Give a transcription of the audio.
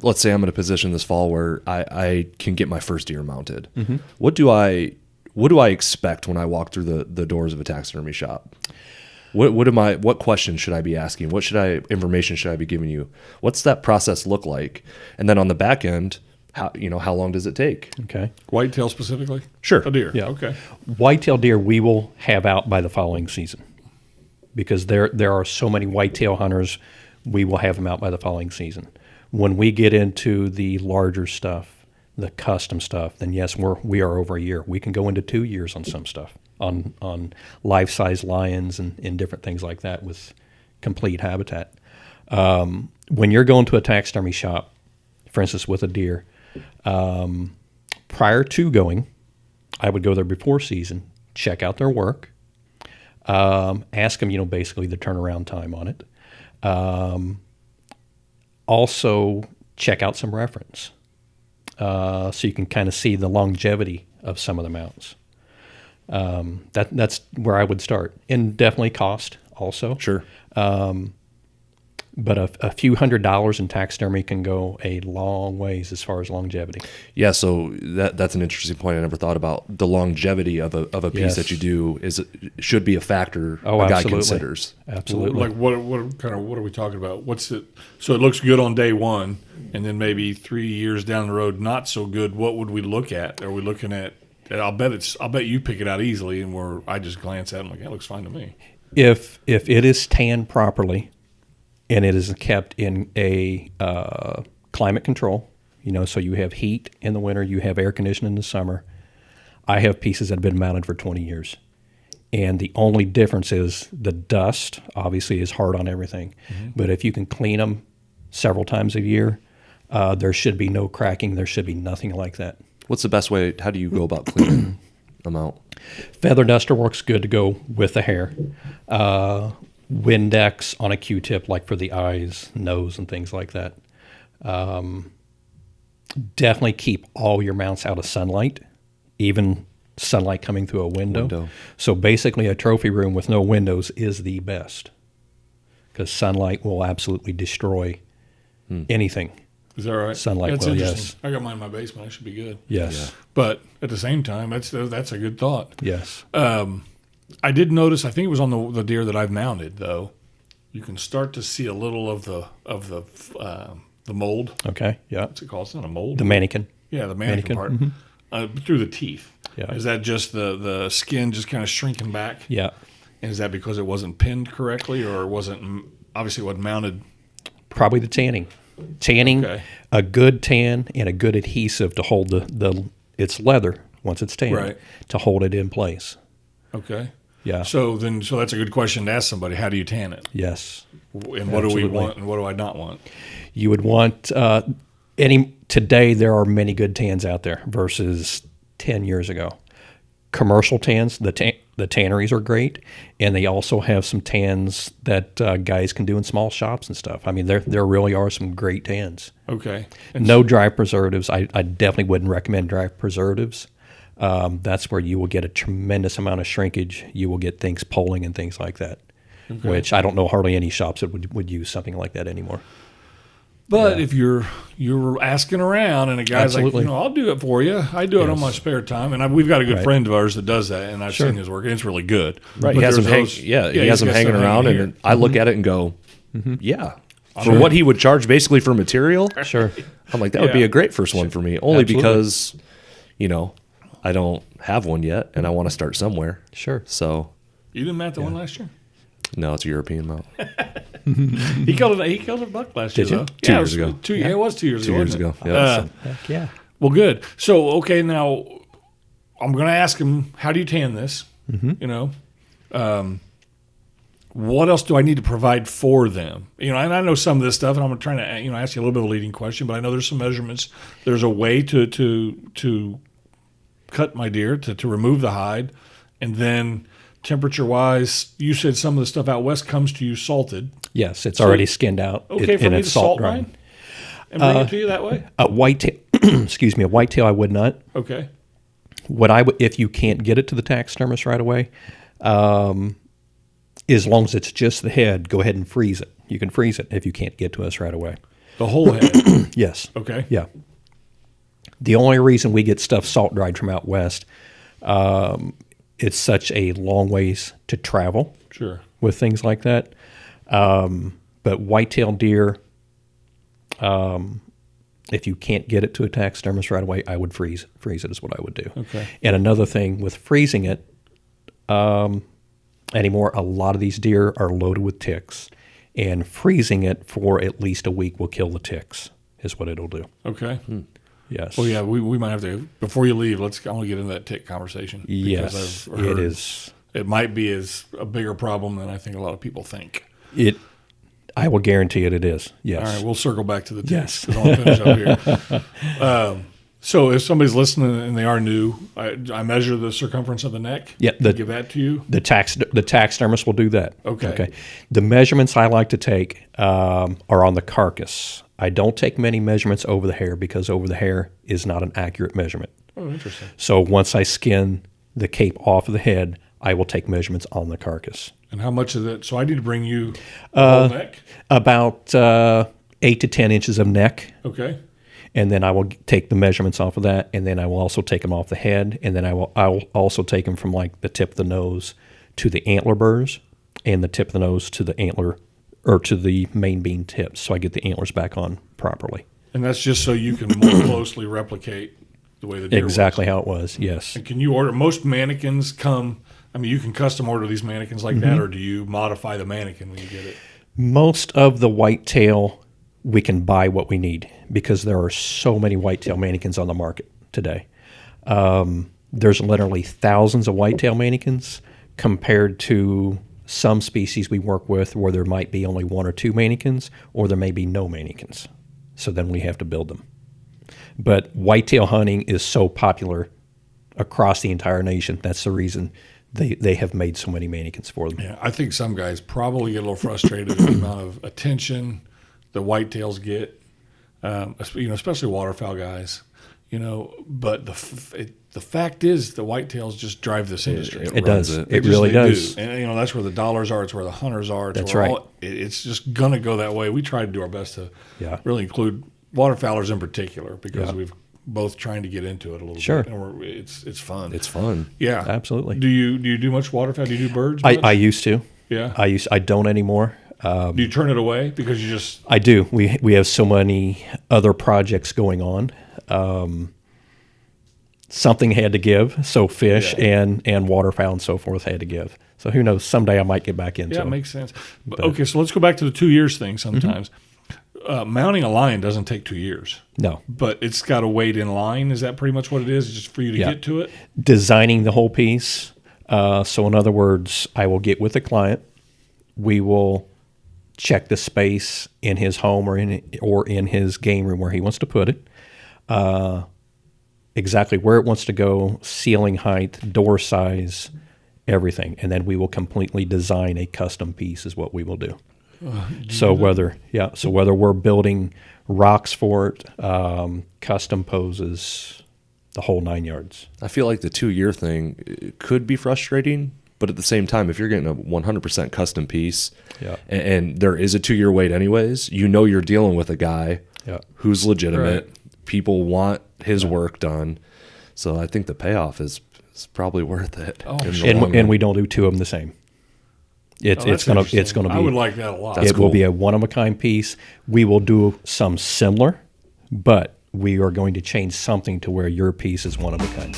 let's say I'm in a position this fall where I can get my first deer mounted. What do I expect when I walk through the doors of a taxidermy shop? What questions should I be asking? What information should I be giving you? What's that process look like? And then on the back end, how long does it take? Okay. Whitetail specifically? Sure. A deer. Yeah. Okay. Whitetail deer we will have out by the following season, because there are so many whitetail hunters. We will have them out by the following season. When we get into the larger stuff, the custom stuff, then yes, we are over a year. We can go into 2 years on some stuff, on life-size lions and different things like that with complete habitat. When you're going to a taxidermy shop, for instance, with a deer, prior to going, I would go there before season, check out their work, ask them, basically the turnaround time on it. Also check out some reference, so you can kind of see the longevity of some of the mounts. That's where I would start, and definitely cost also. Sure. But a few $100s in taxidermy can go a long ways as far as longevity. Yeah, so that's an interesting point. I never thought about the longevity of a piece Yes. that you do should be a factor a guy Absolutely. considers. Absolutely. Like what are we talking about? What's it? So it looks good on day one, and then maybe 3 years down the road, not so good. What would we look at? Are we looking at? I'll bet you pick it out easily, and I just glance at it and like, that looks fine to me. If it is tanned properly, and it is kept in a climate control, so you have heat in the winter, you have air conditioning in the summer. I have pieces that have been mounted for 20 years. And the only difference is the dust, obviously, is hard on everything. But if you can clean them several times a year, there should be no cracking. There should be nothing like that. What's the best way? How do you go about cleaning them out? Feather duster works good to go with the hair. Windex on a Q-tip, like for the eyes, nose, and things like that. Definitely keep all your mounts out of sunlight, even sunlight coming through a window. So basically a trophy room with no windows is the best, because sunlight will absolutely destroy anything. Is that right? Sunlight That's will, interesting. yes. I got mine in my basement. I should be good. Yes. Yeah. But at the same time, that's a good thought. Yes. I did notice. I think it was on the deer that I've mounted, though. You can start to see a little of the mold. Okay. Yeah. What's it called? It's not a mold. The mannequin. Yeah, the mannequin part through the teeth. Yeah. Is that just the skin just kind of shrinking back? Yeah. And is that because it wasn't pinned correctly, or obviously it wasn't mounted? Probably the tanning. Tanning, Okay. a good tan and a good adhesive to hold its leather once it's tanned, Right. to hold it in place. Okay. Yeah. So that's a good question to ask somebody. How do you tan it? Yes. And what do we Absolutely. want and what do I not want? You would want today there are many good tans out there versus 10 years ago. Commercial tans, the tanneries are great, and they also have some tans that guys can do in small shops and stuff. I mean, there really are some great tans. Okay. No dry preservatives. I definitely wouldn't recommend dry preservatives. That's where you will get a tremendous amount of shrinkage. You will get things pulling and things like that, which I don't know hardly any shops that would use something like that anymore. But if you're asking around and a guy's Absolutely. like, I'll do it for you. I do it on my spare time, and we've got a good Right. friend of ours that does that, and I've seen his work, and it's really good. Right. He But has them there's he he's has them got hanging stuff around, here. and I look at it and go, yeah. For what he would charge basically for material, Sure. I'm like, that would be Yeah. a great first one for me. Only Absolutely. because, I don't have one yet, and I want to start somewhere. Sure. So, You didn't mount the one last year? no, it's a European mount. He killed a buck last year, Did you? though. 2 Yeah, years ago. It was 2 years 2 ago. years wasn't ago. it? Yeah. Heck yeah. Well, good. So, okay, now I'm going to ask him, how do you tan this? What else do I need to provide for them? And I know some of this stuff, and I'm trying to ask you a little bit of a leading question, but I know there's some measurements. There's a way to cut my deer, to remove the hide, and then temperature-wise, you said some of the stuff out west comes to you salted. Yes, it's already skinned out. Okay, for and me it's to salt dried. mine and bring it to you that way? A whitetail, a whitetail I would not. Okay. What if you can't get it to the taxidermist right away, as long as it's just the head, go ahead and freeze it. You can freeze it if you can't get to us right away. The whole head. Yes. Okay. Yeah. The only reason we get stuff salt dried from out west, it's such a long ways to travel Sure. with things like that. But whitetail deer, if you can't get it to a taxidermist right away, I would freeze it is what I would do. Okay. And another thing with freezing it, anymore, a lot of these deer are loaded with ticks, and freezing it for at least a week will kill the ticks, is what it'll do. Okay. Yes. Well, yeah, we might have to, before you leave, I want to get into that tick conversation. Yes, I've heard it is. It might be as a bigger problem than I think a lot of people think. I will guarantee it is. Yes. All right, we'll circle back to the Yes. ticks. 'Cause I want to finish up here. So if somebody's listening and they are new, I measure the circumference of the neck. Yeah, Give that to you. The taxidermist will do that. Okay. The measurements I like to take are on the carcass. I don't take many measurements over the hair because over the hair is not an accurate measurement. Oh, interesting. So once I skin the cape off of the head, I will take measurements on the carcass. And how much of that? So I need to bring you the whole neck. About 8 to 10 inches of neck. Okay. And then I will take the measurements off of that, and then I will also take them off the head, and then I will also take them from like the tip of the nose to the antler burrs, and the tip of the nose to the antler or to the main beam tips, so I get the antlers back on properly. And that's just so you can more closely replicate the way the deer Exactly was. how it was. Yes. And can you order? Most mannequins come. I mean, you can custom order these mannequins like that, or do you modify the mannequin when you get it? Most of the whitetail, we can buy what we need because there are so many whitetail mannequins on the market today. There's literally thousands of whitetail mannequins compared to some species we work with where there might be only 1 or 2 mannequins, or there may be no mannequins. So then we have to build them. But whitetail hunting is so popular across the entire nation. That's the reason they have made so many mannequins for them. Yeah, I think some guys probably get a little frustrated at the amount of attention the whitetails get, especially waterfowl guys. But the fact is, the whitetails just drive this industry. It does. it. It really does. Do. And that's where the dollars are. It's where the hunters are. That's right. It's just gonna go that way. We try to do our best to really include waterfowlers in particular because we've both trying to get into it a little Sure. bit. And it's fun. It's fun. Yeah, Absolutely. Do you do much waterfowl? Do you do birds? I used to. Yeah. I don't anymore. Do you turn it away because you just? I do. We have so many other projects going on. Something had to give, so fish and waterfowl and so forth had to give. So who knows? Someday I might get back into Yeah, it. it makes sense. Okay, so let's go back to the 2 years thing sometimes. Mounting a lion doesn't take 2 years. No. But it's got to wait in line. Is that pretty much what it is? Just for you to get to it? Designing the whole piece. So in other words, I will get with the client. We will check the space in his home or in his game room where he wants to put it. Exactly where it wants to go, ceiling height, door size, everything. And then we will completely design a custom piece is what we will do. So whether we're building rocks for it, custom poses, the whole 9 yards. I feel like the 2-year thing could be frustrating, but at the same time, if you're getting a 100% custom piece, and there is a 2-year wait anyways, you're dealing with a guy who's legitimate. Right. People want his work done, so I think the payoff is probably worth it. Oh, in the sure. long And run. we don't do 2 of them the same. It's That's gonna interesting. be. I would like that a lot. It will be a one of a kind piece. We will do some similar, but we are going to change something to where your piece is one of a kind.